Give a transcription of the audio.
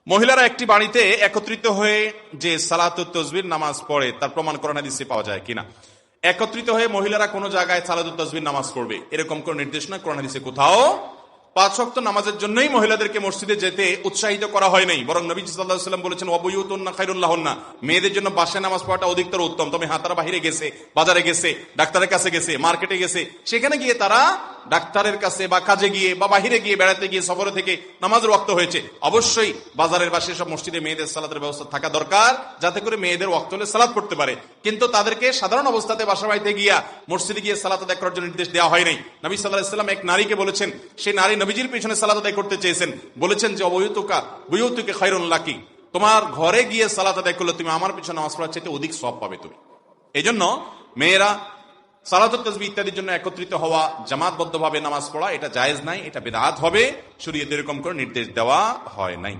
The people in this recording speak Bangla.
মহিলারা একটি বাড়িতে একত্রিত হয়ে যে সালাতুত তাসবিহ নামাজ পড়ে তার প্রমাণ কোরআন হাদিসে পাওয়া যায় কিনা। একত্রিত হয়ে মহিলারা কোন জায়গায় সালাতুত তাসবিহ নামাজ পড়বে এরকম কোন নির্দেশনা কোরআন হাদিসে কোথাও 5 ওয়াক্ত নামাজের জন্যই মহিলাদেরকে মসজিদে যেতে উৎসাহিত করা হয় নাই, বরং নবী সাল্লাল্লাহু আলাইহি ওয়াসাল্লাম বলেছেন ওয়াবুয়ুতুন্না খায়রুল লাহুন্না, মেয়েদের জন্য বাসায় নামাজ পড়াটা অধিকতর উত্তম। তবে তারা বাইরে গেছে, বাজারে গেছে, ডাক্তারের কাছে গেছে, মার্কেটে গেছে, সেখানে গিয়ে তারা ডাক্তারের কাছে বা কাজে গিয়ে বা বাহিরে গিয়ে বেড়াতে গিয়ে সফরে থেকে নামাজের ওয়াক্ত হয়েছে, অবশ্যই বাজারের বা সেসব মসজিদে মেয়েদের সালাতের ব্যবস্থা থাকা দরকার, যাতে করে মেয়েদের ওয়াক্ত হলে সালাত পড়তে পারে। কিন্তু তাদেরকে সাধারণ অবস্থাতে বাসা বাড়িতে গিয়া মসজিদে গিয়ে সালাত আদায় করার জন্য নির্দেশ দেওয়া হয় নাই। নবী সাল্লাল্লাহু আলাইহি ওয়াসাল্লাম এক নারীকে বলেছেন, সেই নারী নবীজির পিছনে সালাত আদায় করতে চেয়েছেন, বলেছেন যে বুয়ুতুকা খায়রুন লাকি, তোমার ঘরে গিয়ে সালাত আদায় করলে তুমি আমার পিছনে নামাজ পড়ার চাইতে অধিক সওয়াব পাবে তুমি। এজন্য মেয়েরা সালাতুত তাসবিহ ইত্যাদির জন্য একত্রিত হওয়া, জামাতবদ্ধভাবে নামাজ পড়া এটা জায়েজ নাই, এটা বিদআত হবে, শরীয়তে এরকম করে নির্দেশ দেওয়া হয় নাই।